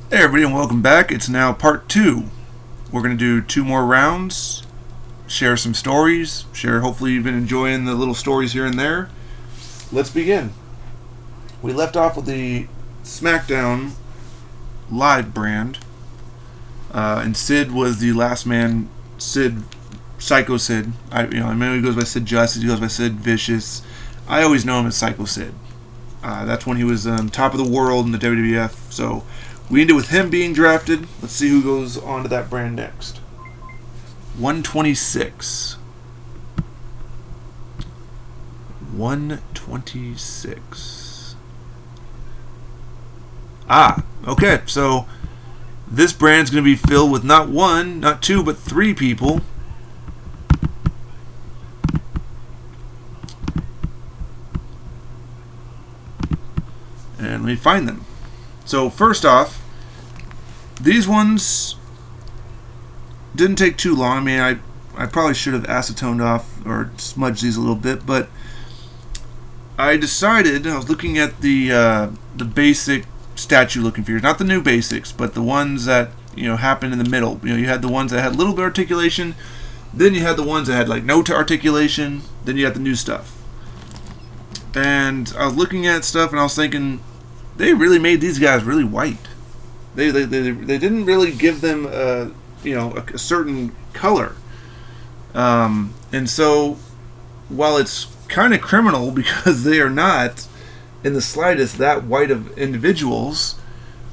Hey everybody, and welcome back. It's now part 2. We're going to do 2 more rounds, share some stories, hopefully you've been enjoying the little stories here and there. Let's begin. We left off with the SmackDown Live brand, and Sid was the last man. Psycho Sid. I know he goes by Sid Justice, he goes by Sid Vicious. I always know him as Psycho Sid. That's when he was top of the world in the WWF, so we ended with him being drafted. Let's see who goes on to that brand next. 126. 126. Okay. So this brand's going to be filled with not one, not two, but 3 people. And let me find them. So first off, these ones didn't take too long. I mean, I probably should have acetoned off or smudged these a little bit, but I decided, I was looking at the basic statue looking figures, not the new basics, but the ones that happened in the middle. You had the ones that had a little bit of articulation, then you had the ones that had like no articulation, then you had the new stuff. And I was looking at stuff and I was thinking, they really made these guys really white. They didn't really give them a certain color. And so while it's kind of criminal because they are not in the slightest that white of individuals,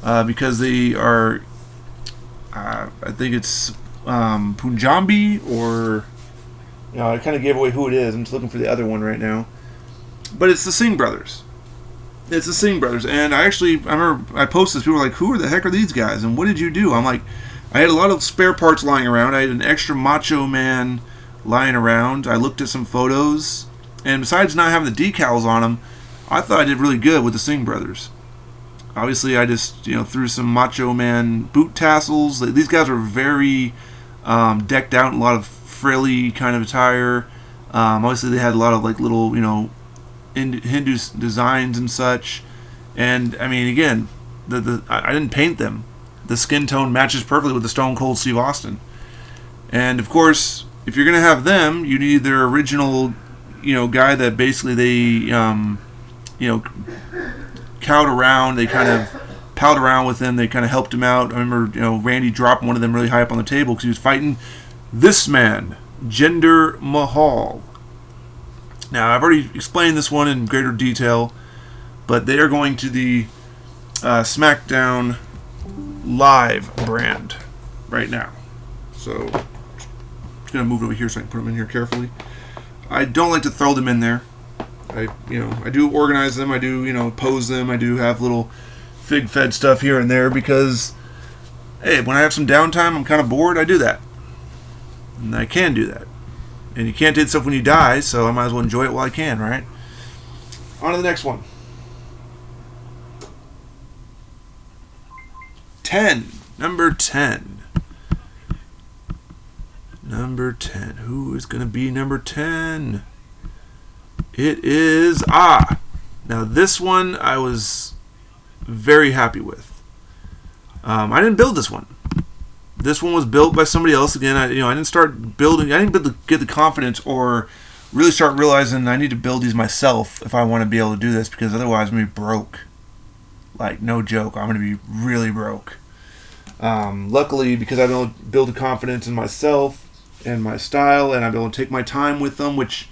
because they are, I think it's Punjabi, or I kind of gave away who it is. I'm just looking for the other one right now. But it's the Singh brothers. It's the Singh brothers. And I remember I posted this. People were like, who the heck are these guys? And what did you do? I'm like, I had a lot of spare parts lying around. I had an extra Macho Man lying around. I looked at some photos. And besides not having the decals on them, I thought I did really good with the Singh brothers. Obviously, I just threw some Macho Man boot tassels. These guys were very decked out in a lot of frilly kind of attire. Obviously, they had a lot of like little Hindu designs and such. And I mean, again, I didn't paint them. The skin tone matches perfectly with the Stone Cold Steve Austin. And of course, if you're gonna have them, you need their original guy that basically they cowed around. They kind of palled around with him. They kind of helped him out. I remember Randy dropped one of them really high up on the table because he was fighting this man, Jinder Mahal. Now, I've already explained this one in greater detail, but they are going to the SmackDown Live brand right now. So, I'm just going to move it over here so I can put them in here carefully. I don't like to throw them in there. I do organize them. I do, pose them. I do have little fig-fed stuff here and there because, hey, when I have some downtime, I'm kind of bored, I do that. And I can do that. And you can't do stuff when you die, so I might as well enjoy it while I can, right? On to the next one. 10. Number 10. Number 10. Who is going to be number 10? It is... Now, this one I was very happy with. I didn't build this one. This one was built by somebody else. Again, I didn't start building. I didn't get the confidence or really start realizing I need to build these myself if I want to be able to do this, because otherwise I'm going to be broke. Like, no joke. I'm going to be really broke. Luckily, because I've been able to build the confidence in myself and my style, and I've been able to take my time with them, which,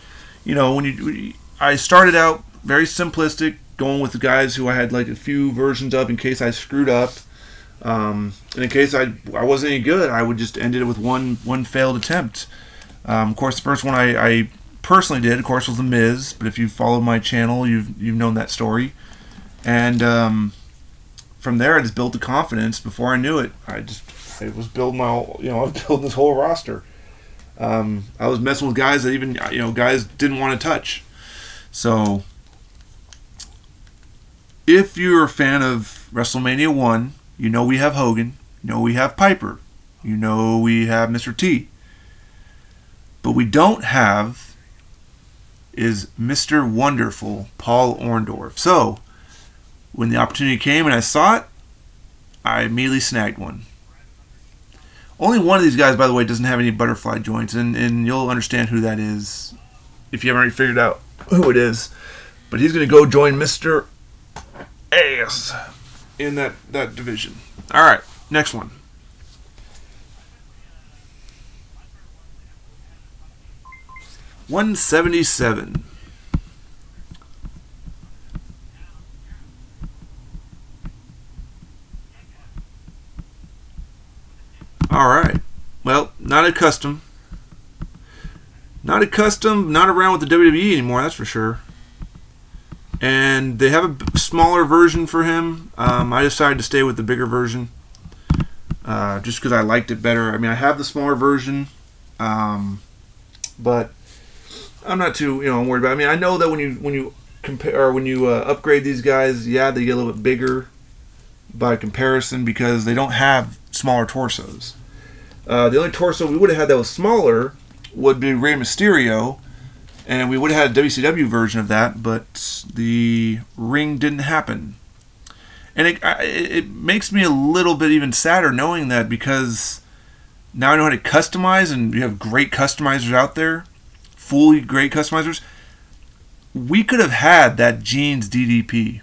I started out very simplistic, going with the guys who I had like a few versions of in case I screwed up. And in case I wasn't any good, I would just end it with one failed attempt. Of course, the first one I personally did, of course, was The Miz. But if you followed my channel, you've known that story. And from there, I just built the confidence. Before I knew it, I was building I was building this whole roster. I was messing with guys that even guys didn't want to touch. So, if you're a fan of WrestleMania 1. We have Hogan. We have Piper. We have Mr. T. But we don't have is Mr. Wonderful Paul Orndorff. So, when the opportunity came and I saw it, I immediately snagged one. Only one of these guys, by the way, doesn't have any butterfly joints, and you'll understand who that is if you haven't already figured out who it is. But he's going to go join Mr. Ass in that division. All right, next one. $177. All right. Well, not a custom. Not a custom, not around with the WWE anymore, that's for sure. And they have a smaller version for him. I decided to stay with the bigger version just because I liked it better. I mean, I have the smaller version, but I'm not too worried about it. I mean, I know that when you compare or when you upgrade these guys, yeah, they get a little bit bigger by comparison because they don't have smaller torsos. The only torso we would have had that was smaller would be Rey Mysterio, and we would have had a WCW version of that, but the ring didn't happen. And it makes me a little bit even sadder knowing that, because now I know how to customize, and you have great customizers out there, fully great customizers. We could have had that Jeans DDP.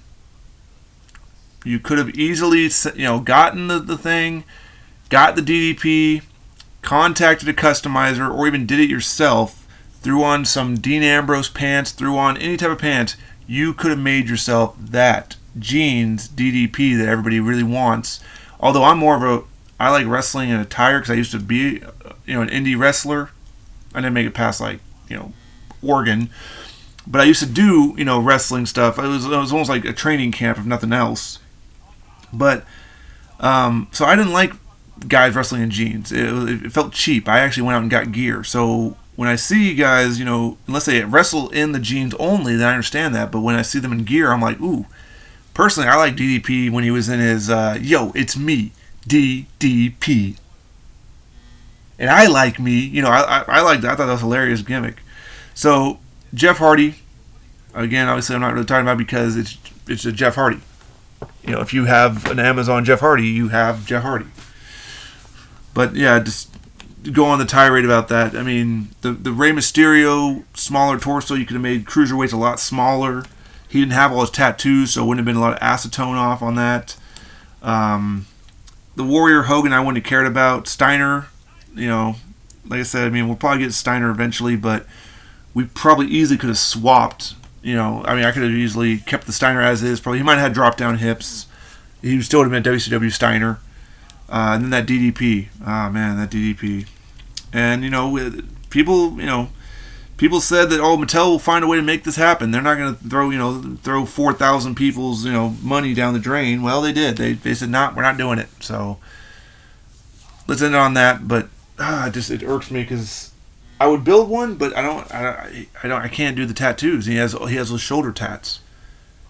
You could have easily, gotten the thing, got the DDP, contacted a customizer, or even did it yourself, threw on some Dean Ambrose pants, threw on any type of pants. You could have made yourself that Jeans DDP that everybody really wants. Although I like wrestling in attire because I used to be, an indie wrestler. I didn't make it past Oregon, but I used to do, wrestling stuff. It was almost like a training camp, if nothing else. But so I didn't like guys wrestling in jeans. It felt cheap. I actually went out and got gear. So when I see guys, unless they wrestle in the jeans only, then I understand that. But when I see them in gear, I'm like, ooh. Personally, I like DDP when he was in his, yo, it's me, DDP. And I like me. I like that. I thought that was a hilarious gimmick. So, Jeff Hardy, again, obviously I'm not really talking about because it's a Jeff Hardy. If you have an Amazon Jeff Hardy, you have Jeff Hardy. But yeah, just go on the tirade about that. I mean, the Rey Mysterio smaller torso, you could have made cruiserweights a lot smaller. He didn't have all his tattoos, so it wouldn't have been a lot of acetone off on that. The Warrior Hogan I wouldn't have cared about. Steiner, like I said, I mean, we'll probably get Steiner eventually, but we probably easily could have swapped. I could have easily kept the Steiner as is. Probably he might have had drop-down hips. He still would have been WCW Steiner. And then that DDP. Oh, man, that DDP. And, people said that, Mattel will find a way to make this happen. They're not going to throw 4,000 people's, money down the drain. Well, they did. They said, nah, we're not doing it. So, let's end on that. But, it irks me because I would build one, but I can't do the tattoos. He has those shoulder tats.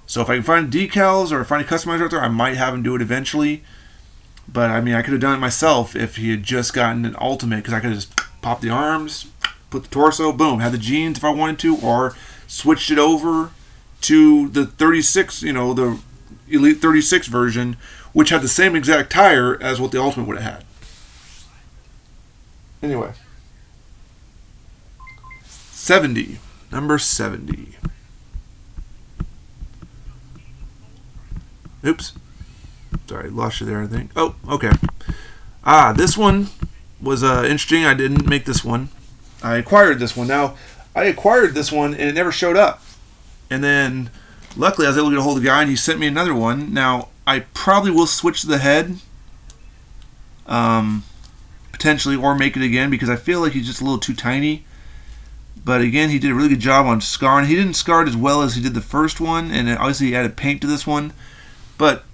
So if I can find decals or find a customizer out there, I might have him do it eventually. But I mean, I could have done it myself if he had just gotten an Ultimate, because I could have just popped the arms, put the torso, boom, had the jeans if I wanted to, or switched it over to the 36, the Elite 36 version, which had the same exact tire as what the Ultimate would have had. Anyway. 70. Number 70. Oops. Sorry, lost you there, I think. Oh, okay. This one was interesting. I didn't make this one. I acquired this one. Now, I acquired this one, and it never showed up. And then, luckily, I was able to get a hold of the guy, and he sent me another one. Now, I probably will switch the head, potentially, or make it again, because I feel like he's just a little too tiny. But again, he did a really good job on scarring. He didn't scar it as well as he did the first one, and obviously he added paint to this one. But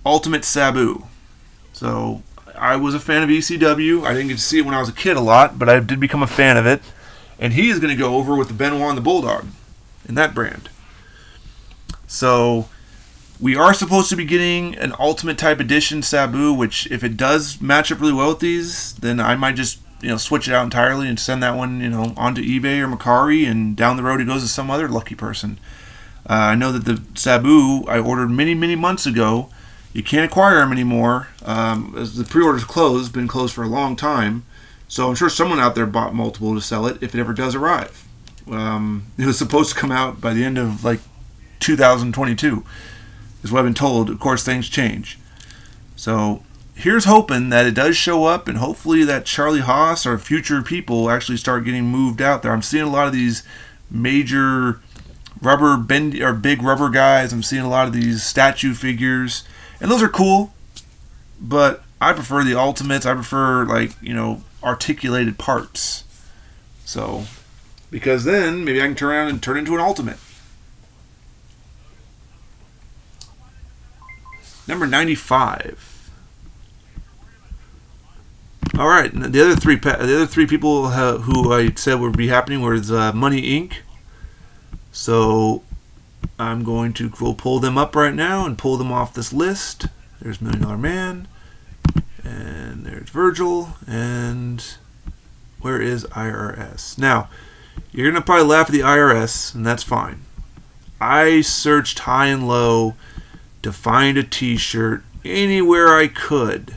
Ultimate Sabu. So I was a fan of ECW. I didn't get to see it when I was a kid a lot, but I did become a fan of it. And he is going to go over with the Benoit and the Bulldog in that brand. So we are supposed to be getting an Ultimate type edition Sabu, which if it does match up really well with these, then I might just switch it out entirely and send that one onto eBay or Mercari, and down the road it goes to some other lucky person. I know that the Sabu I ordered many months ago, You can't acquire them anymore. As the pre-order's closed, been closed for a long time. So I'm sure someone out there bought multiple to sell it if it ever does arrive. It was supposed to come out by the end of like 2022 is what I've been told. Of course, things change. So here's hoping that it does show up, and hopefully that Charlie Haas or future people actually start getting moved out there. I'm seeing a lot of these major big rubber guys. I'm seeing a lot of these statue figures, and those are cool, but I prefer the ultimates. I prefer, like, articulated parts. So, because then maybe I can turn around and turn into an ultimate. Number 95. All right, the other three people who I said would be happening was Money Inc. So I'm going to go pull them up right now and pull them off this list. There's $1 Million Man, and there's Virgil, and where is IRS? Now, you're going to probably laugh at the IRS, and that's fine. I searched high and low to find a t-shirt anywhere I could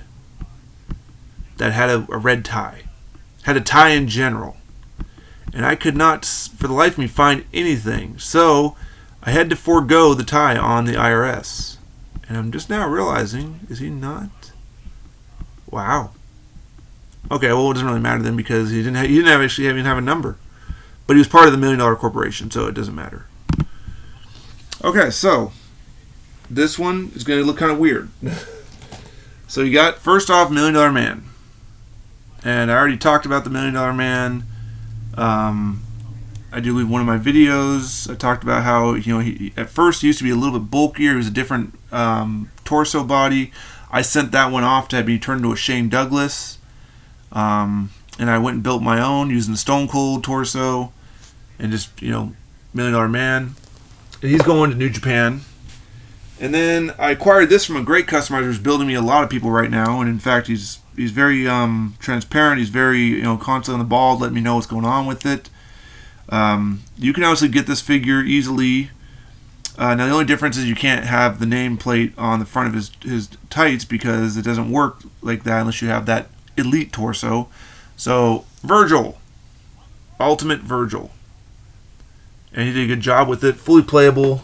that had a red tie. Had a tie in general. And I could not, for the life of me, find anything. So I had to forego the tie on the IRS. And I'm just now realizing, is he not? Wow. Okay, well, it doesn't really matter then, because he didn't even have a number. But he was part of the $1 Million Corporation, so it doesn't matter. Okay, so this one is going to look kind of weird. So you got, first off, $1 Million Man. And I already talked about the $1 Million Man. I do believe one of my videos. I talked about how, he at first he used to be a little bit bulkier. He was a different torso body. I sent that one off to be turned into a Shane Douglas. And I went and built my own using the Stone Cold torso. And just, $1 Million Man. And he's going to New Japan. And then I acquired this from a great customizer who's building me a lot of people right now. And in fact, he's very transparent. He's very constantly on the ball, letting me know what's going on with it. You can obviously get this figure easily. Now the only difference is you can't have the nameplate on the front of his tights, because it doesn't work like that unless you have that elite torso. So Virgil, Ultimate Virgil, and he did a good job with it. Fully playable.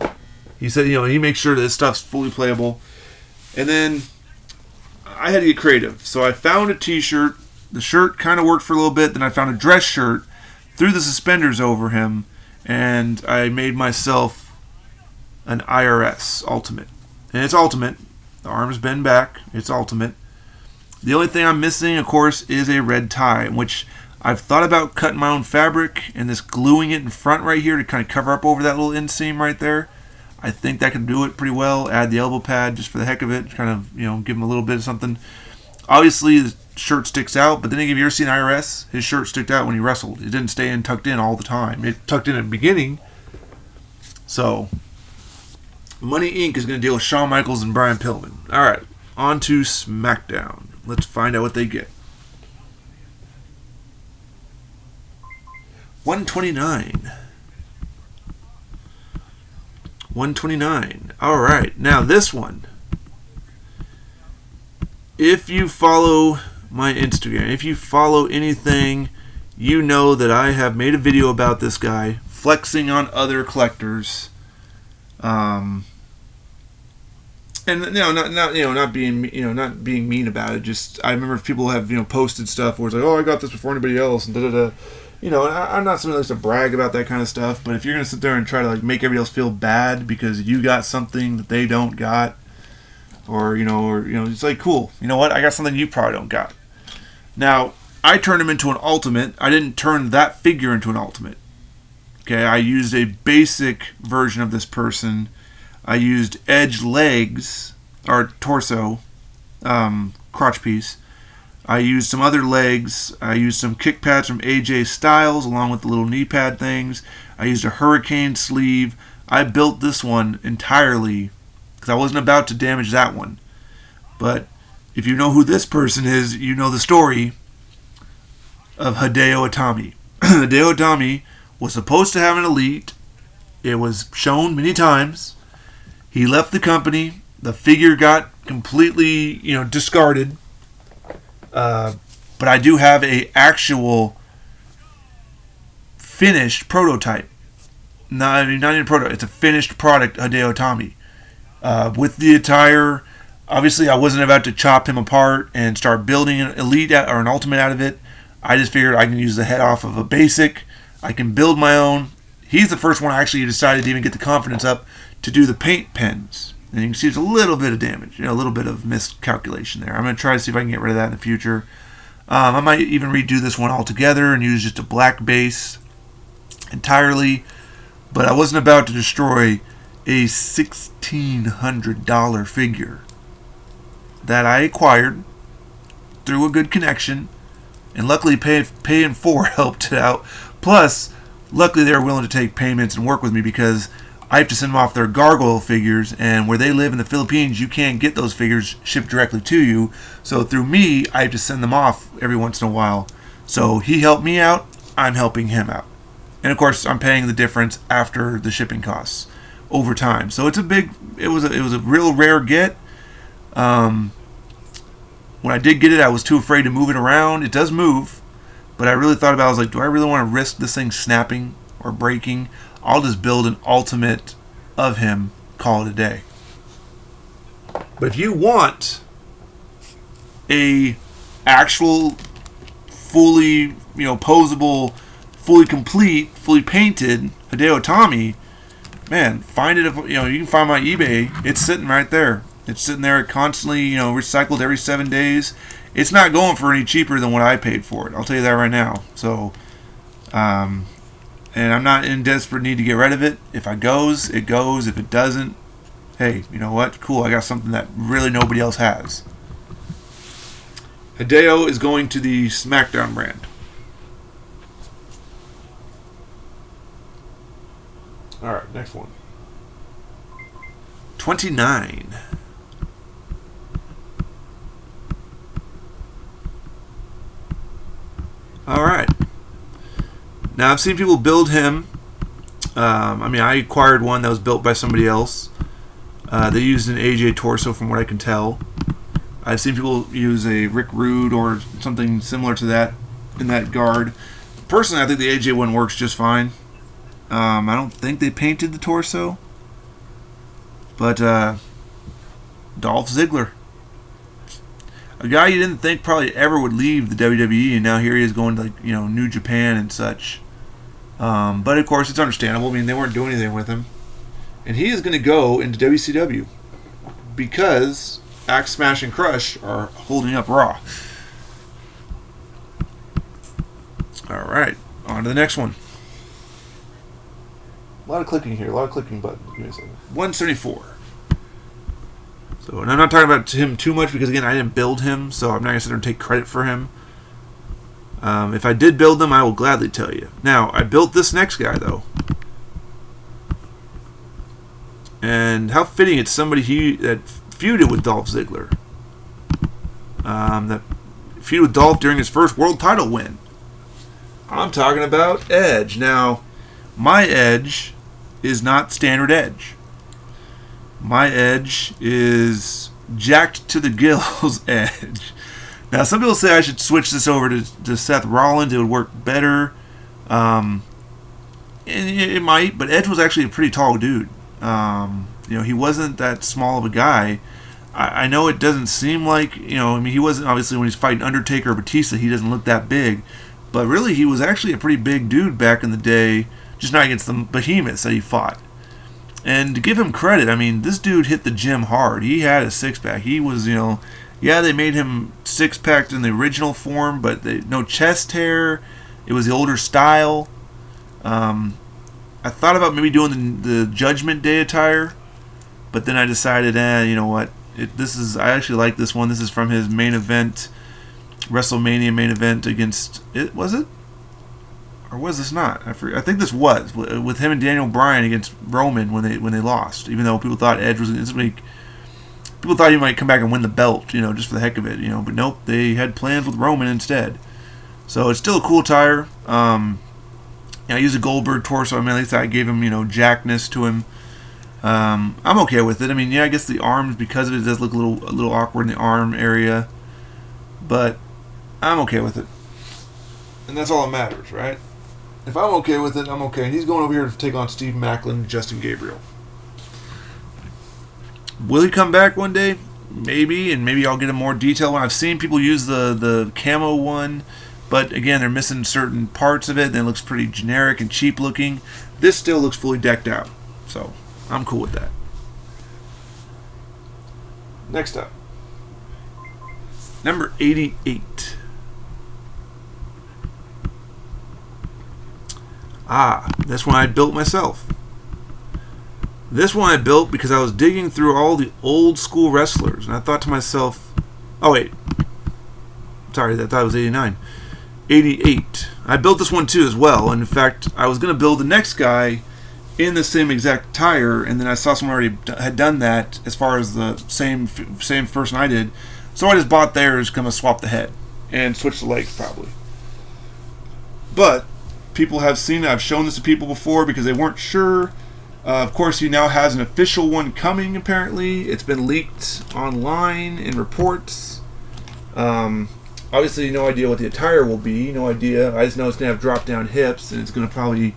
He said he makes sure that this stuff's fully playable. And then I had to get creative. So I found a t-shirt. The shirt kind of worked for a little bit. Then I found a dress shirt, threw the suspenders over him, and I made myself an IRS Ultimate. And it's Ultimate. The arms bend back. It's Ultimate. The only thing I'm missing, of course, is a red tie, which I've thought about cutting my own fabric and just gluing it in front right here to kind of cover up over that little inseam right there. I think that can do it pretty well. Add the elbow pad just for the heck of it. Kind of, give him a little bit of something. Obviously, the shirt sticks out, but then if you ever seen IRS, his shirt stuck out when he wrestled. It didn't stay in tucked in all the time. It tucked in at the beginning. So, Money Inc. is going to deal with Shawn Michaels and Brian Pillman. All right, on to SmackDown. Let's find out what they get. 129. 129. All right. Now this one. If you follow my Instagram, if you follow anything, you know that I have made a video about this guy flexing on other collectors. And not being mean about it. Just I remember people have posted stuff where it's like, oh, I got this before anybody else, and da da da. I'm not somebody that likes to brag about that kind of stuff, but if you're going to sit there and try to make everybody else feel bad because you got something that they don't got, or it's like, cool, you know what, I got something you probably don't got. Now, I turned him into an Ultimate. I didn't turn that figure into an Ultimate. Okay, I used a basic version of this person. I used Edge legs, or torso, crotch piece. I used some other legs. I used some kick pads from AJ Styles along with the little knee pad things. I used a hurricane sleeve. I built this one entirely because I wasn't about to damage that one. But if you know who this person is, you know the story of Hideo Itami. Hideo Itami was supposed to have an elite. It was shown many times. He left the company. The figure got completely, discarded. But I do have a actual finished prototype. Not even a prototype. It's a finished product Hideo Itami. With the attire, obviously I wasn't about to chop him apart and start building an elite or an ultimate out of it. I just figured I can use the head off of a basic. I can build my own. He's the first one I actually decided to even get the confidence up to do the paint pens. And you can see there's a little bit of damage, a little bit of miscalculation there. I'm going to try to see if I can get rid of that in the future. I might even redo this one altogether and use just a black base entirely. But I wasn't about to destroy a $1,600 figure that I acquired through a good connection. And luckily paying for helped out. Plus, luckily they were willing to take payments and work with me because I have to send them off their gargoyle figures, and where they live in the Philippines, you can't get those figures shipped directly to you. So through me, I have to send them off every once in a while. So he helped me out, I'm helping him out. And of course, I'm paying the difference after the shipping costs over time. So it was a real rare get. When I did get it, I was too afraid to move it around. It does move, but I really thought about it. I was like, do I really want to risk this thing snapping or breaking? I'll just build an ultimate of him, call it a day. But if you want a actual fully, posable, fully complete, fully painted Hideo Itami, man, find it. You can find my eBay. It's sitting right there. It's sitting there constantly, recycled every 7 days. It's not going for any cheaper than what I paid for it. I'll tell you that right now. So, and I'm not in desperate need to get rid of it. If it goes, it goes. If it doesn't, hey, you know what? Cool, I got something that really nobody else has. Hideo is going to the SmackDown brand. Alright, next one. 29. Alright. Now, I've seen people build him. I acquired one that was built by somebody else. They used an AJ torso from what I can tell. I've seen people use a Rick Rude or something similar to that in that guard. Personally, I think the AJ one works just fine. I don't think they painted the torso. But Dolph Ziggler. A guy you didn't think probably ever would leave the WWE, and now here he is going to New Japan and such. But of course, it's understandable. I mean, they weren't doing anything with him. And he is going to go into WCW because Axe, Smash, and Crush are holding up Raw. Alright, on to the next one. A lot of clicking here, a lot of clicking buttons. Give me a second. 174. So, and I'm not talking about him too much because, again, I didn't build him, so I'm not going to sit there and take credit for him. If I did build them, I will gladly tell you. Now, I built this next guy, though. And how fitting it's somebody that feuded with Dolph Ziggler. That feuded with Dolph during his first world title win. I'm talking about Edge. Now, my Edge is not standard Edge. My Edge is jacked to the gills Edge. Now, some people say I should switch this over to Seth Rollins. It would work better. And it might, but Edge was actually a pretty tall dude. He wasn't that small of a guy. I know it doesn't seem like, he wasn't, obviously, when he's fighting Undertaker or Batista, he doesn't look that big. But really, he was actually a pretty big dude back in the day, just not against the behemoths that he fought. And to give him credit, this dude hit the gym hard. He had a six-pack. He was, they made him six-packed in the original form, but no chest hair. It was the older style. I thought about maybe doing the Judgment Day attire, but then I decided, you know what? I actually like this one. This is from his main event, WrestleMania main event against was it? Or was this not? I think this was with him and Daniel Bryan against Roman when they lost. Even though people thought Edge was this week, people thought he might come back and win the belt, just for the heck of it, But nope, they had plans with Roman instead. So it's still a cool attire. I used a Goldberg torso. At least I gave him, jackness to him. I'm okay with it. I mean, yeah, I guess the arms, because of it, does look a little awkward in the arm area, but I'm okay with it, and that's all that matters, right? If I'm okay with it, I'm okay. And he's going over here to take on Steve Macklin and Justin Gabriel. Will he come back one day? Maybe, and maybe I'll get a more detailed one. I've seen people use the camo one, but again, they're missing certain parts of it, and it looks pretty generic and cheap looking. This still looks fully decked out, so I'm cool with that. Next up, number 88. This one I built myself. This one I built because I was digging through all the old school wrestlers, and I thought to myself, oh wait, sorry, I thought it was 89. 88. I built this one too as well, and in fact, I was going to build the next guy in the same exact tire, and then I saw someone already had done that as far as the same person I did, so I just bought theirs, kind of swap the head, and switch the legs probably. But people have seen it. I've shown this to people before because they weren't sure. Of course, he now has an official one coming, apparently. It's been leaked online in reports. Obviously, no idea what the attire will be. No idea. I just know it's going to have drop-down hips, and it's going to probably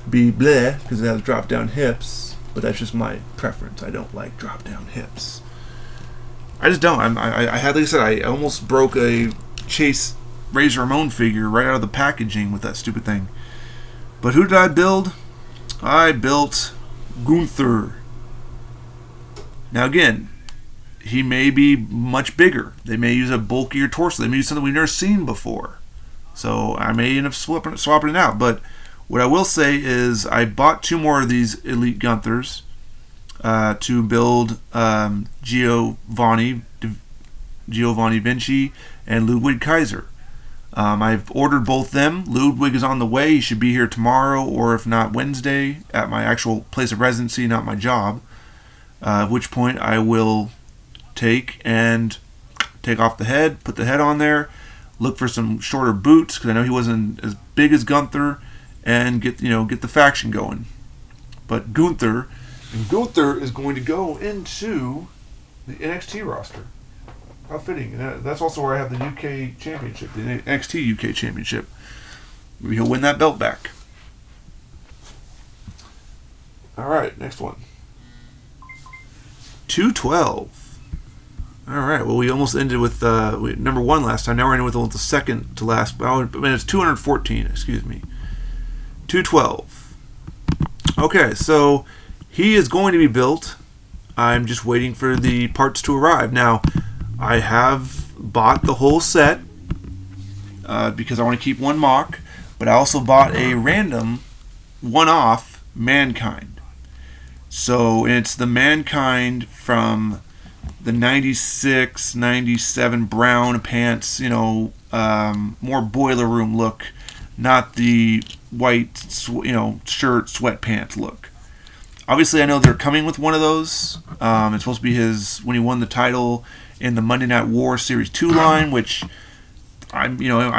be bleh because it has drop-down hips. But that's just my preference. I don't like drop-down hips. I just don't. I had, like I said, I almost broke a Chase Razor Ramon figure right out of the packaging with that stupid thing. But who did I build? I built Gunther. Now again, he may be much bigger. They may use a bulkier torso. They may use something we've never seen before. So I may end up swapping it out. But what I will say is I bought 2 more of these Elite Gunthers to build Giovanni Vinci and Ludwig Kaiser. I've ordered both them. Ludwig is on the way. He should be here tomorrow, or if not Wednesday, at my actual place of residency, not my job. At which point I will take off the head, put the head on there, look for some shorter boots because I know he wasn't as big as Gunther, and get the faction going. But Gunther is going to go into the NXT roster. How fitting. And that's also where I have the UK Championship, the NXT UK Championship. Maybe he'll win that belt back. Alright, next one. 212. Alright, well, we almost ended with number 1 last time. Now we're ending with the second to last. It's 214, excuse me. 212. Okay, so he is going to be built. I'm just waiting for the parts to arrive. Now, I have bought the whole set because I want to keep one mock, but I also bought a random one-off Mankind. So it's the Mankind from the 96, 97 brown pants, more boiler room look, not the white, shirt, sweatpants look. Obviously, I know they're coming with one of those. It's supposed to be his when he won the title in the Monday Night War Series 2 line, which I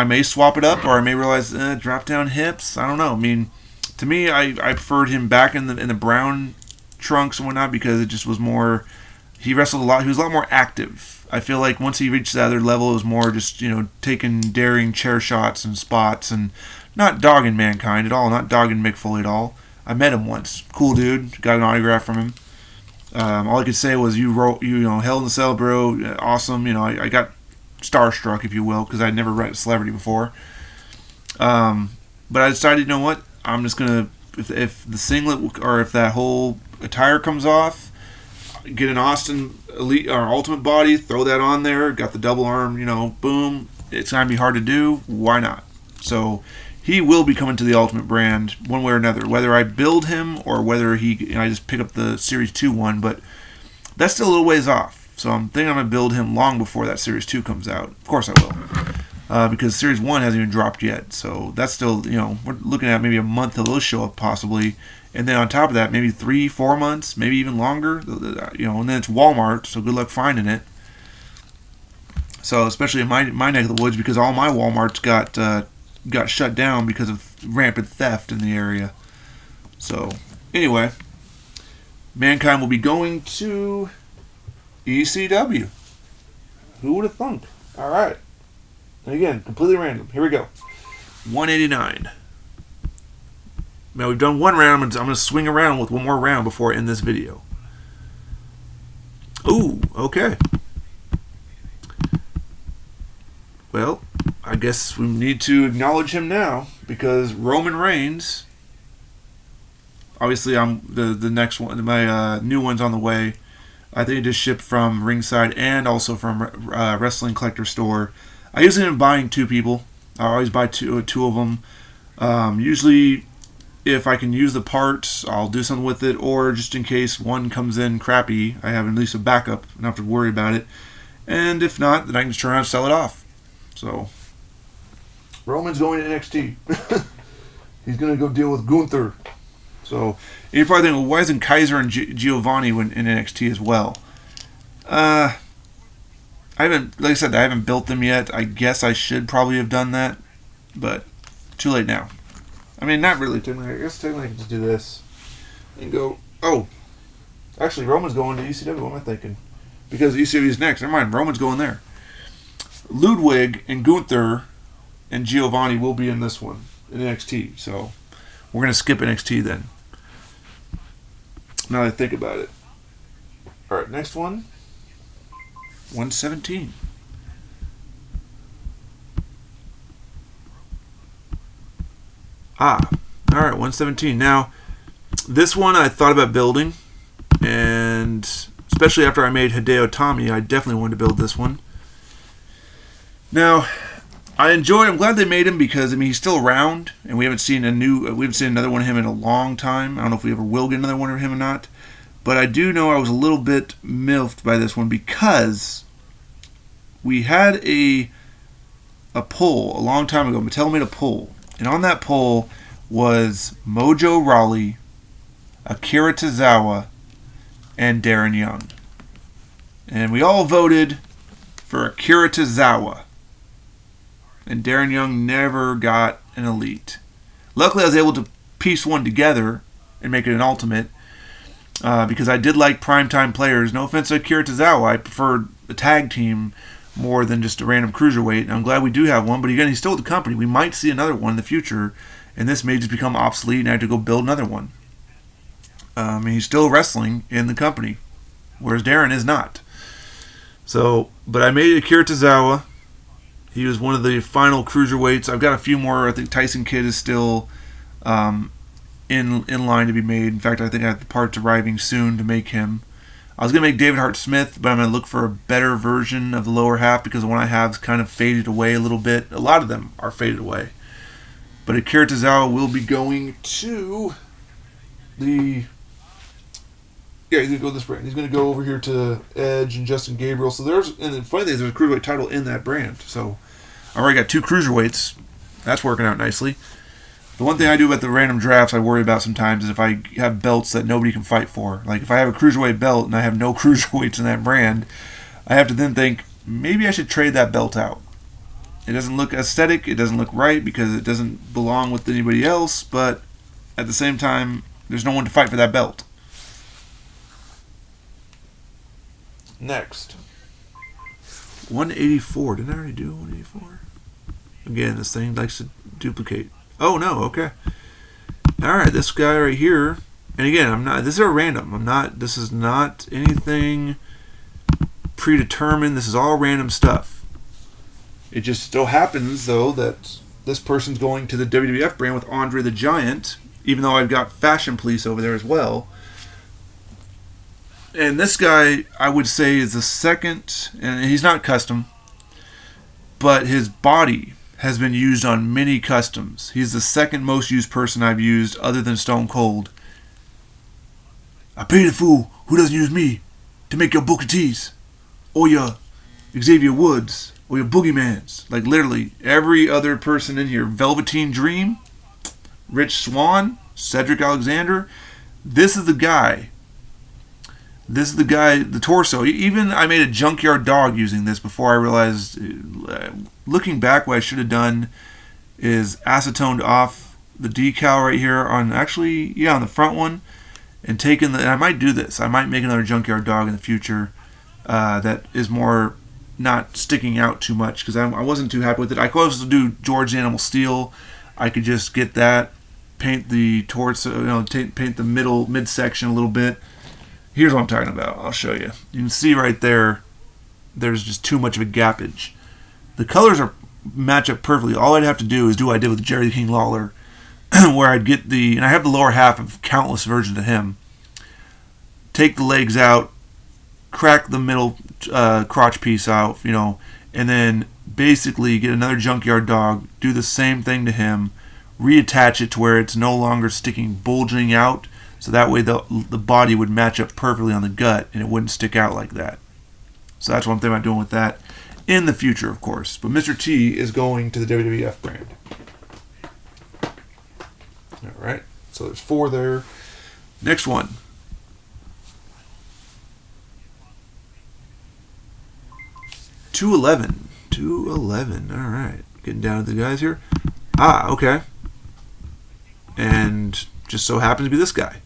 may swap it up, or I may realize drop down hips. I don't know. I mean, to me, I preferred him back in the brown trunks and whatnot because it just was more. He wrestled a lot. He was a lot more active. I feel like once he reached that other level, it was more just taking daring chair shots and spots and not dogging Mankind at all, not dogging Mick Foley at all. I met him once. Cool dude. Got an autograph from him. All I could say was, hell in the cell, bro. Awesome. I got starstruck, if you will, because I'd never met a celebrity before. But I decided, you know what? I'm just going to, if the singlet or if that whole attire comes off, get an Austin Elite or Ultimate body, throw that on there, got the double arm, boom. It's going to be hard to do. Why not? So he will be coming to the Ultimate brand one way or another, whether I build him or whether I just pick up the Series 2 one, but that's still a little ways off. So I'm thinking I'm going to build him long before that Series 2 comes out. Of course I will. Because Series 1 hasn't even dropped yet. So that's still, we're looking at maybe a month till those show up possibly. And then on top of that, maybe 3-4 months, maybe even longer. And then it's Walmart, so good luck finding it. So especially in my neck of the woods, because all my Walmarts got shut down because of rampant theft in the area. So anyway, Mankind will be going to ECW. Who would have thunk? All right. And again, completely random. Here we go. 189. Now we've done one round. I'm going to swing around with one more round before I end this video. Ooh, okay. Well, I guess we need to acknowledge him now because Roman Reigns. Obviously, I'm the next one. My new one's on the way. I think it just shipped from Ringside and also from Wrestling Collector Store. I usually am buying two people. I always buy two of them. Usually, if I can use the parts, I'll do something with it. Or just in case one comes in crappy, I have at least a backup and don't have to worry about it. And if not, then I can just turn around and sell it off. So, Roman's going to NXT. He's going to go deal with Gunther. So, you're probably thinking, well, why isn't Kaiser and Giovanni in NXT as well? I haven't, like I said, I haven't built them yet. I guess I should probably have done that, but too late now. I mean, not really. I guess technically I can just do this and go, oh, actually, Roman's going to ECW. What am I thinking? Because ECW is next. Never mind, Roman's going there. Ludwig and Gunther and Giovanni will be in this one, in NXT. So, we're going to skip NXT then. Now that I think about it. Alright, next one. 117. Alright, 117. Now, this one I thought about building, and especially after I made Hideo Itami, I definitely wanted to build this one. Now, I'm glad they made him because, I mean, he's still around, and we haven't seen another one of him in a long time. I don't know if we ever will get another one of him or not. But I do know I was a little bit miffed by this one because we had a poll a long time ago. Mattel made a poll, and on that poll was Mojo Rawley, Akira Tozawa, and Darren Young. And we all voted for Akira Tozawa. And Darren Young never got an Elite. Luckily, I was able to piece one together and make it an Ultimate because I did like primetime players. No offense to Akira Tozawa, I preferred a tag team more than just a random cruiserweight. And I'm glad we do have one, but again, he's still with the company. We might see another one in the future, and this may just become obsolete, and I have to go build another one. And he's still wrestling in the company, whereas Darren is not. So, but I made Akira Tozawa. He was one of the final cruiserweights. I've got a few more. I think Tyson Kidd is still in line to be made. In fact, I think I have the parts arriving soon to make him. I was going to make David Hart Smith, but I'm going to look for a better version of the lower half because the one I have is kind of faded away a little bit. A lot of them are faded away. But Akira Tozawa will be going to the... Yeah, he's going to go this brand. He's going to go over here to Edge and Justin Gabriel. So and the funny thing is there's a cruiserweight title in that brand. So I already got two cruiserweights. That's working out nicely. The one thing I do about the random drafts I worry about sometimes is if I have belts that nobody can fight for. Like if I have a cruiserweight belt and I have no cruiserweights in that brand, I have to then think, maybe I should trade that belt out. It doesn't look aesthetic. It doesn't look right because it doesn't belong with anybody else. But at the same time, there's no one to fight for that belt. Next. 184. Didn't I already do 184? Again, this thing likes to duplicate. Oh, no. Okay. Alright, this guy right here. And again, this is a random. This is not anything predetermined. This is all random stuff. It just so happens, though, that this person's going to the WWF brand with Andre the Giant, even though I've got Fashion Police over there as well. And this guy, I would say, is the second, and he's not custom, but his body has been used on many customs. He's the second most used person I've used other than Stone Cold. I pay the fool who doesn't use me to make your Booker T's, or your Xavier Woods, or your Boogeymans. Like literally every other person in here. Velveteen Dream, Rich Swann, Cedric Alexander. This is the guy. The torso. Even I made a Junkyard Dog using this before I realized, looking back, what I should have done is acetoned off the decal right here on the front one, and taking and I might do this. I might make another Junkyard Dog in the future that is more not sticking out too much, because I wasn't too happy with it. I could also do George Animal Steel. I could just get that, paint the torso, paint the midsection a little bit. Here's what I'm talking about. I'll show you. You can see right there, there's just too much of a gappage. The colors match up perfectly. All I'd have to do is do what I did with Jerry the King Lawler, where I'd get and I have the lower half of countless versions of him, take the legs out, crack the middle crotch piece out, and then basically get another Junkyard Dog, do the same thing to him, reattach it to where it's no longer bulging out, so that way the body would match up perfectly on the gut and it wouldn't stick out like that. So that's what I'm thinking about doing with that in the future, of course. But Mr. T is going to the WWF brand. All right, so there's 4 there. Next one. $211. All right, getting down to the guys here. Okay. And just so happens to be this guy.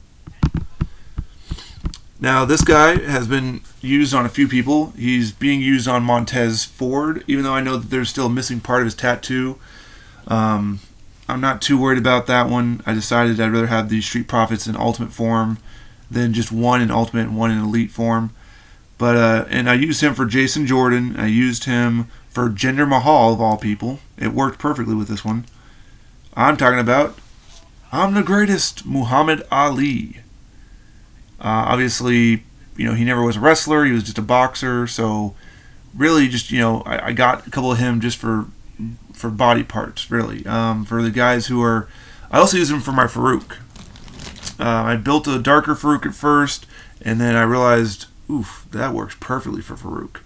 Now, this guy has been used on a few people. He's being used on Montez Ford, even though I know that there's still a missing part of his tattoo. I'm not too worried about that one. I decided I'd rather have the Street Profits in Ultimate form than just one in Ultimate and one in Elite form. But and I used him for Jason Jordan. I used him for Jinder Mahal, of all people. It worked perfectly with this one. I'm talking about I'm the Greatest, Muhammad Ali. Obviously, he never was a wrestler. He was just a boxer. So really just, I got a couple of him just for body parts, really. For the guys who are... I also use him for my Farouk. I built a darker Farouk at first, and then I realized, oof, that works perfectly for Farouk.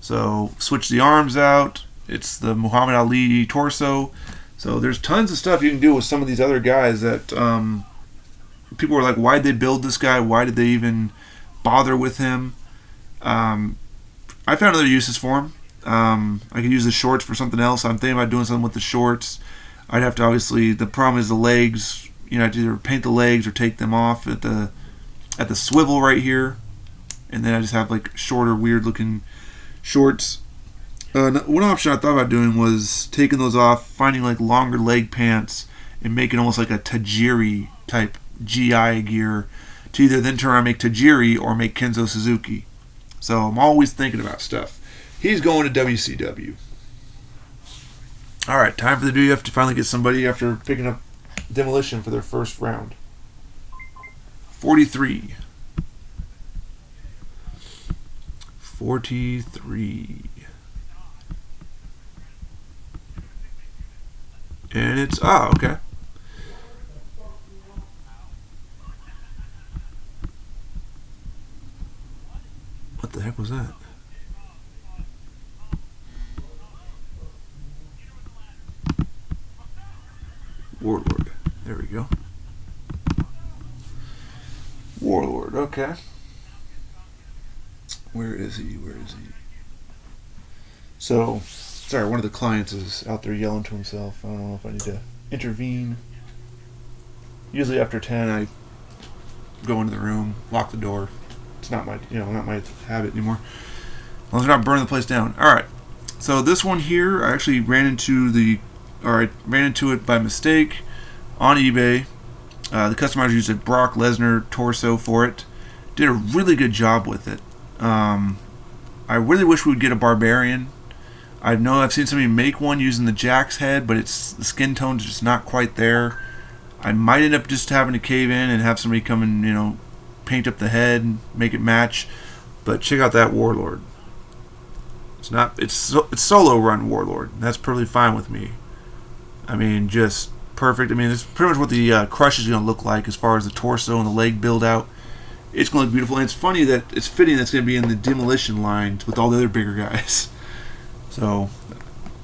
So switch the arms out. It's the Muhammad Ali torso. So there's tons of stuff you can do with some of these other guys that people were like, why'd they build this guy? Why did they even bother with him? I found other uses for him. I could use the shorts for something else. I'm thinking about doing something with the shorts. I'd have to, obviously, the problem is the legs. I'd either paint the legs or take them off at the swivel right here. And then I just have like shorter, weird looking shorts. One option I thought about doing was taking those off, finding like longer leg pants, and making almost like a Tajiri type GI gear to either then turn around and make Tajiri or make Kenzo Suzuki. So I'm always thinking about stuff. He's going to WCW. All right, time for the WWF to finally get somebody after picking up Demolition for their first round. 43. And it's... okay. What the heck was that? Warlord. There we go. Warlord, okay. Where is he? So, sorry, one of the clients is out there yelling to himself. I don't know if I need to intervene. Usually after 10, I go into the room, lock the door. It's not my, not my habit anymore. As long as I'm not burning the place down. All right. So this one here, I actually ran into it by mistake on eBay. The customizer used a Brock Lesnar torso for it. Did a really good job with it. I really wish we would get a Barbarian. I know I've seen somebody make one using the Jack's head, but the skin tone's just not quite there. I might end up just having to cave in and have somebody come and, paint up the head and make it match. But check out that Warlord. It's solo run Warlord. That's perfectly fine with me. I mean, just perfect. I mean, it's pretty much what the Crush is going to look like as far as the torso and the leg build out. It's going to look beautiful, and it's funny that it's fitting that's going to be in the Demolition line with all the other bigger guys. So,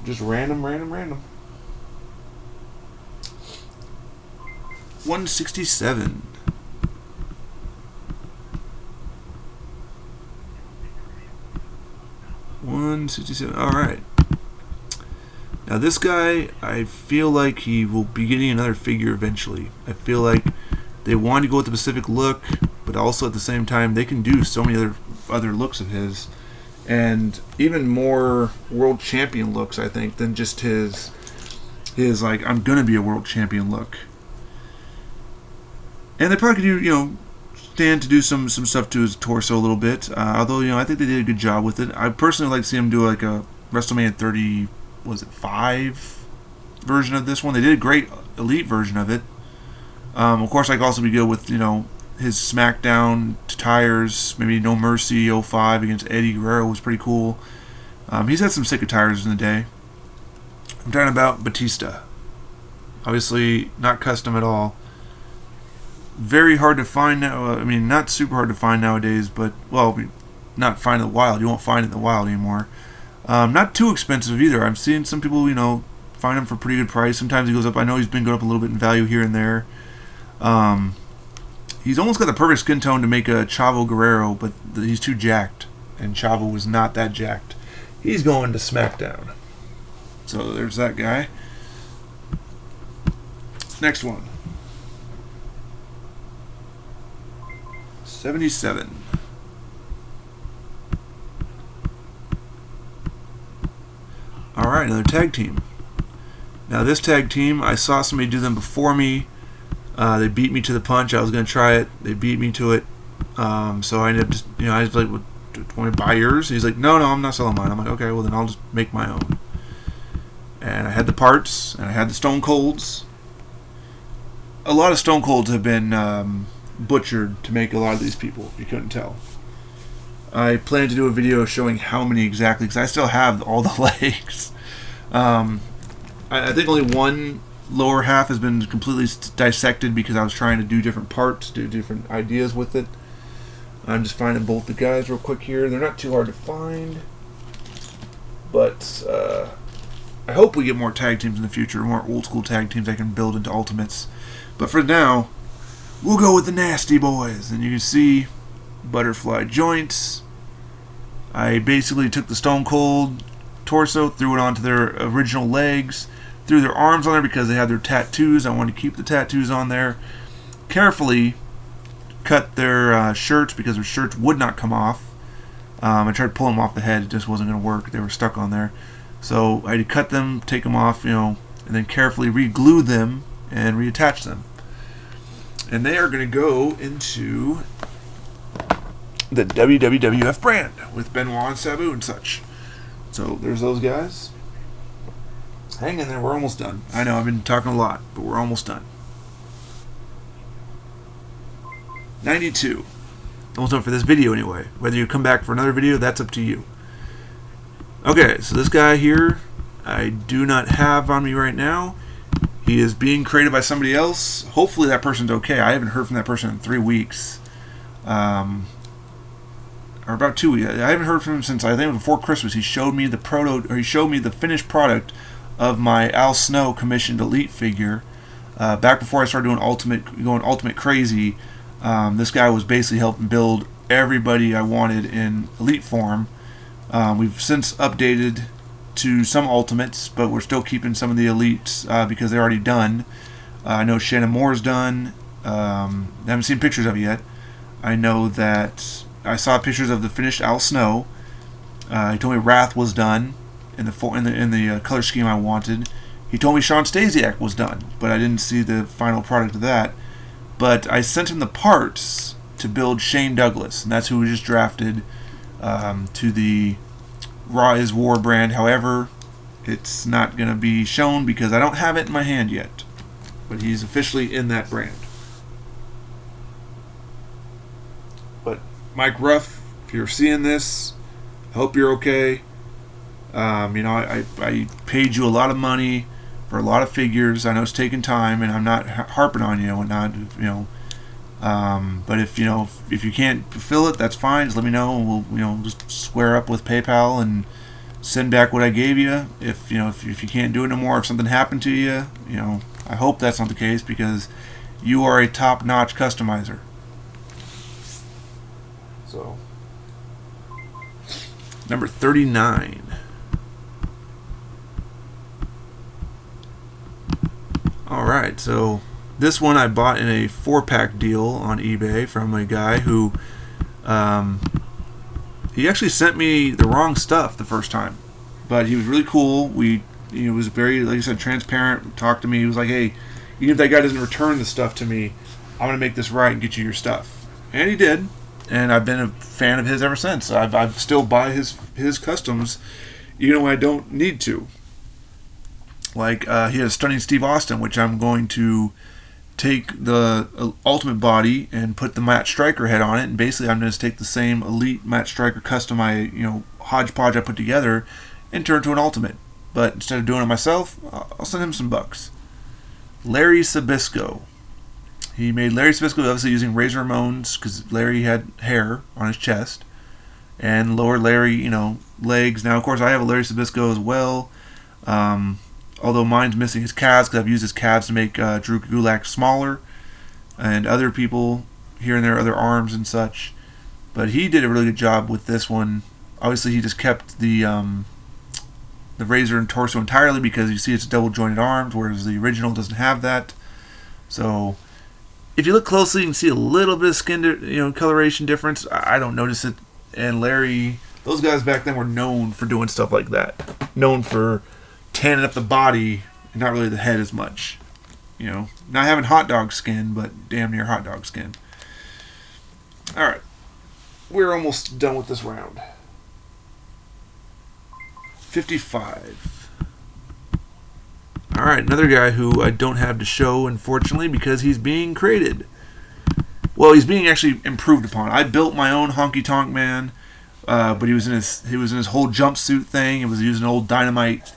just random. 167. All right. Now this guy, I feel like he will be getting another figure eventually. I feel like they wanted to go with the Pacific look. but also at the same time they can do so many other looks of his, and even more world champion looks, I think, than just his like I'm gonna be a world champion look. And they probably could do stand to do some stuff to his torso a little bit. Although I think they did a good job with it. I personally like to see him do like a WrestleMania 5 version of this one. They did a great Elite version of it. Of course, I could also be good with his SmackDown attires. Maybe No Mercy 05 against Eddie Guerrero was pretty cool. He's had some sick attires in the day. I'm talking about Batista. Obviously, not custom at all. Very hard to find now. I mean, not super hard to find nowadays, but, well, not find in the wild. You won't find it in the wild anymore. Not too expensive either. I'm seeing some people, find him for a pretty good price. Sometimes he goes up. I know he's been going up a little bit in value here and there. He's almost got the perfect skin tone to make a Chavo Guerrero, but he's too jacked. And Chavo was not that jacked. He's going to SmackDown. So there's that guy. Next one. 77. Alright, another tag team. Now this tag team, I saw somebody do them before me. They beat me to the punch. I was going to try it. They beat me to it. So I ended up just, I was like, well, do you want to buy yours? And he's like, no, I'm not selling mine. I'm like, okay, well then I'll just make my own. And I had the parts, and I had the Stone Colds. A lot of Stone Colds have been butchered to make a lot of these people, if you couldn't tell. I plan to do a video showing how many exactly, because I still have all the legs. I think only one lower half has been completely dissected because I was trying to do different parts, do different ideas with it. I'm just finding both the guys real quick here. They're not too hard to find, but I hope we get more tag teams in the future, more old school tag teams I can build into Ultimates. But for now, we'll go with the Nasty Boys. And you can see butterfly joints. I basically took the Stone Cold torso, threw it onto their original legs, threw their arms on there because they had their tattoos. I wanted to keep the tattoos on there. Carefully cut their shirts because their shirts would not come off. I tried to pull them off the head. It just wasn't going to work. They were stuck on there. So I had to cut them, take them off, and then carefully re-glue them and reattach them. And they are going to go into the WWF brand with Benoit and Sabu and such. So there's those guys. Hang in there, we're almost done. I know I've been talking a lot, but we're almost done. 92. Almost done for this video anyway. Whether you come back for another video, that's up to you. Okay, so this guy here, I do not have on me right now. He is being created by somebody else. Hopefully that person's okay. I haven't heard from that person in 3 weeks. Or about 2 weeks. I haven't heard from him since, I think, before Christmas. He showed me the finished product of my Al Snow commissioned Elite figure. Back before I started going Ultimate crazy, this guy was basically helping build everybody I wanted in Elite form. We've since updated to some Ultimates, but we're still keeping some of the Elites because they're already done. I know Shannon Moore's done. I haven't seen pictures of it yet. I know that I saw pictures of the finished Al Snow. He told me Wrath was done in the color scheme I wanted. He told me Shawn Stasiak was done, but I didn't see the final product of that. But I sent him the parts to build Shane Douglas, and that's who we just drafted to the Raw is War brand. However, it's not going to be shown because I don't have it in my hand yet. But he's officially in that brand. But Mike Ruff, if you're seeing this, I hope you're okay. I paid you a lot of money for a lot of figures. I know it's taking time, and I'm not harping on you and whatnot. But if you can't fulfill it, that's fine. Just let me know, and we'll just square up with PayPal and send back what I gave you. If you can't do it no more, if something happened to you, I hope that's not the case because you are a top-notch customizer. So, number 39. All right, so This one I bought in a 4-pack deal on eBay from a guy who he actually sent me the wrong stuff the first time, but he was really cool. Was very, like I said, transparent. Talked to me. He was like, "Hey, even if that guy doesn't return the stuff to me, I'm gonna make this right and get you your stuff." And he did, and I've been a fan of his ever since. I've still buy his customs, even when I don't need to. Like he had a stunning Steve Austin, which I'm going to take the Ultimate body and put the Matt Striker head on it, and basically I'm going to take the same Elite Matt Striker custom hodgepodge I put together and turn it to an Ultimate. But instead of doing it myself, I'll send him some bucks. Larry Sabisco. He made Larry Sabisco obviously using Razor Ramones because Larry had hair on his chest, and lower Larry, legs. Now, of course, I have a Larry Sabisco as well. Although mine's missing his calves because I've used his calves to make Drew Gulak smaller, and other people here and there, other arms and such. But he did a really good job with this one. Obviously, he just kept the razor and torso entirely because you see it's double jointed arms, whereas the original doesn't have that. So if you look closely, you can see a little bit of skin, coloration difference. I don't notice it. And Larry, those guys back then were known for doing stuff like that. Known for tanning up the body and not really the head as much. Not having hot dog skin, but damn near hot dog skin. Alright. We're almost done with this round. 55. Alright, another guy who I don't have to show, unfortunately, because he's being created. Well, he's being actually improved upon. I built my own Honky Tonk Man, but he was in his whole jumpsuit thing. It was using an old Dynamite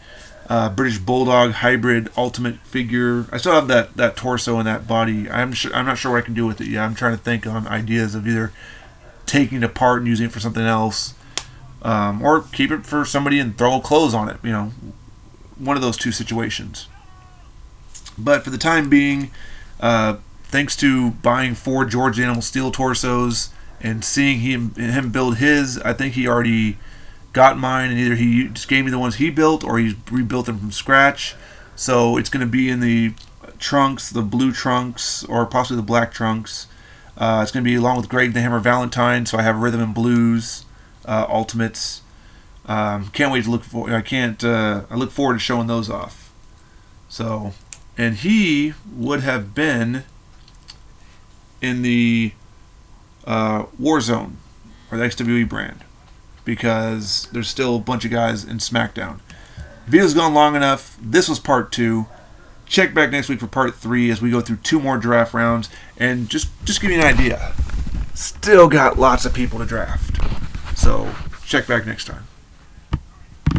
British Bulldog hybrid ultimate figure. I still have that torso and that body. I'm not sure what I can do with it yet. I'm trying to think on ideas of either taking it apart and using it for something else, or keep it for somebody and throw clothes on it. One of those two situations. But for the time being, thanks to buying 4 George Animal Steel torsos and seeing him build his, I think he already got mine, and either he just gave me the ones he built or he's rebuilt them from scratch. So it's going to be in the trunks, the blue trunks, or possibly the black trunks. It's going to be along with Greg the Hammer Valentine, so I have Rhythm and Blues Ultimates. Can't wait to look for. I look forward to showing those off. So, and he would have been in the Warzone or the XWE brand, because there's still a bunch of guys in SmackDown. Video's gone long enough. This was part 2. Check back next week for part 3 as we go through 2 more draft rounds. And just give you an idea, still got lots of people to draft. So check back next time.